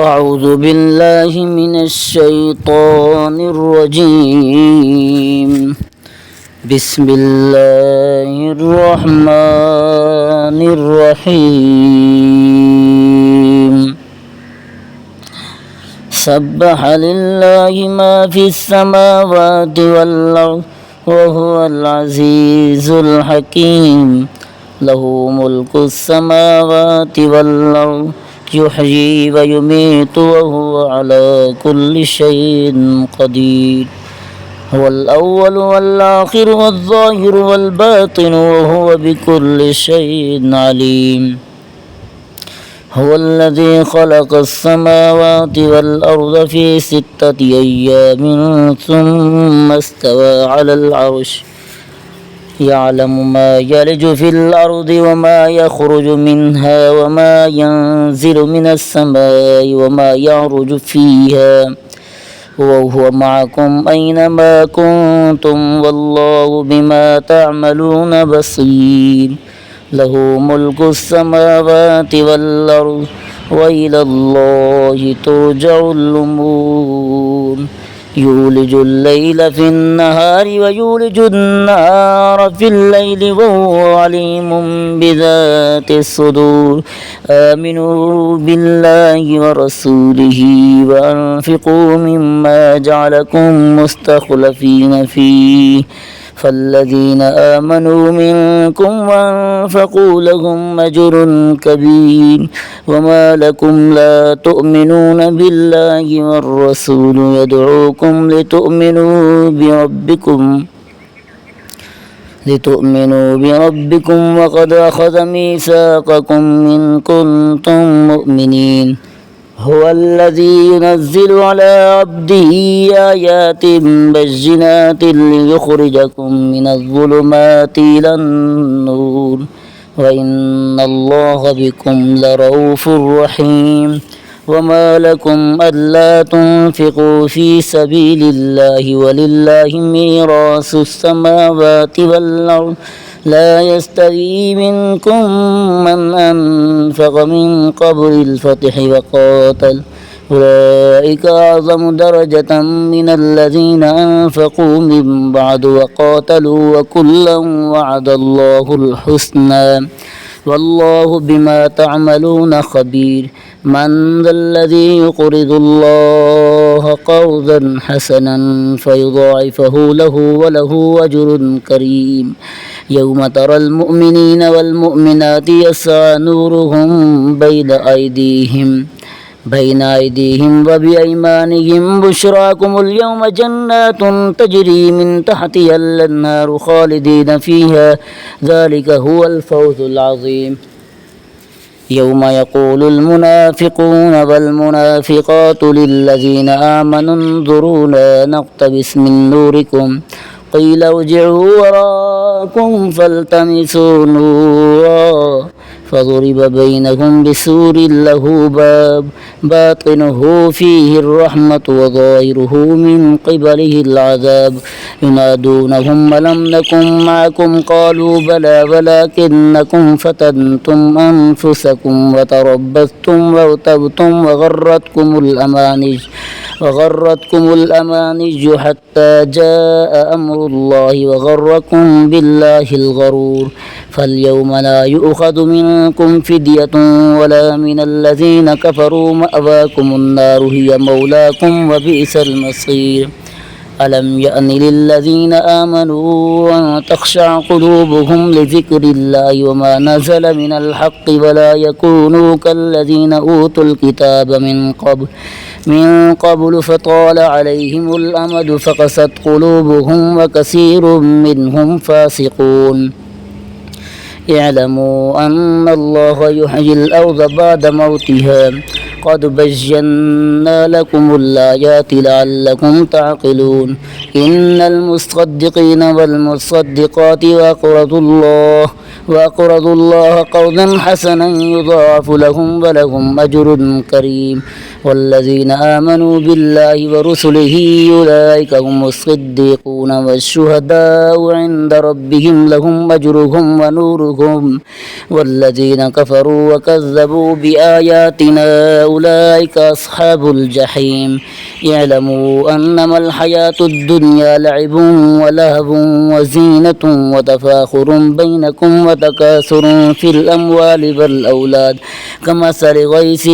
أعوذ بالله من الشيطان الرجيم. بسم الله الرحمن الرحيم. سبح لله ما في السماوات والأرض وهو العزيز الحكيم. له ملك السماوات والأرض يحيي ويميت وهو على كل شيء قدير. هو الأول والآخر والظاهر والباطن وهو بكل شيء عليم. هو الذي خلق السماوات والأرض في 6 أيام ثم استوى على العرش يعلم ما يلج في الأرض وما يخرج منها وما ينزل من السماء وما يعرج فيها وهو معكم أينما كنتم والله بما تعملون بصير. له ملك السماوات والأرض وإلى الله ترجع الأمور. يولج الليل في النهار ويولج النهار في الليل وهو عليم بذات الصدور. آمنوا بالله ورسوله وأنفقوا مما جعلكم مستخلفين فيه فالذين آمنوا منكم وأنفقوا لهم أجر كبير. وما لكم لا تؤمنون بالله والرسول يدعوكم لتؤمنوا بربكم وقد أخذ ميثاقكم إن كنتم مؤمنين. هو الذي ينزل على عبده آيات بينات ليخرجكم من الظلمات إلى النور وإن الله بكم لرؤوف رحيم. وما لكم ألا تنفقوا في سبيل الله ولله ميراث السماوات والأرض لا يستوي منكم من أنفق من قبل الفتح وقاتل أولئك أعظم درجة من الذين أنفقوا من بعد وقاتلوا وكلا وعد الله الحسنى والله بما تعملون خبير. من ذا الذي يقرض الله قرضا حسنا فيضاعفه له وله أجر كريم. يوم ترى المؤمنين والمؤمنات يسعى نورهم بين أيديهم وبأيمانهم بشراكم اليوم جنات تجري من تحتها الأنهار خالدين فيها ذلك هو الفوز العظيم. يوم يقول المنافقون والمنافقات للذين آمنوا انظرونا نقتبس من نوركم قيل ارجعوا وراءكم فالتمسوا نورا فضرب بينهم بسور له باب باطنه فيه الرحمة وظاهره من قبله العذاب ينادونهم ألم نكن معكم قالوا بلى ولكنكم فتنتم أنفسكم وتربصتم وارتبتم وغرتكم الأماني حتى جاء أمر الله وغركم بالله الغرور. فاليوم لا يؤخذ منكم فدية ولا من الذين كفروا مأواكم النار هي مولاكم وبئس المصير. ألم يأن للذين آمنوا أن تخشع قلوبهم لذكر الله وما نزل من الحق ولا يكونوا كالذين أوتوا الكتاب من قبل فطال عليهم الأمد فقست قلوبهم وكثير منهم فاسقون. اعلموا أن الله يحيي الأرض بعد موتها قد بينا لكم الآيات لعلكم تعقلون. إن المصدقين والمصدقات وأقرضوا الله وأقرضوا الله قرضا حسنا يضاعف لهم ولهم أجر كريم والذين آمنوا بالله ورسله أولئك هم الصديقون والشهداء عند ربهم لهم أجرهم ونورهم والذين كفروا وكذبوا بآياتنا أولئك أصحاب الجحيم اعلموا أنما الحياة الدنيا لعب ولهو وزينة وتفاخر بينكم وتكاثر في الأموال والأولاد كمثل غيث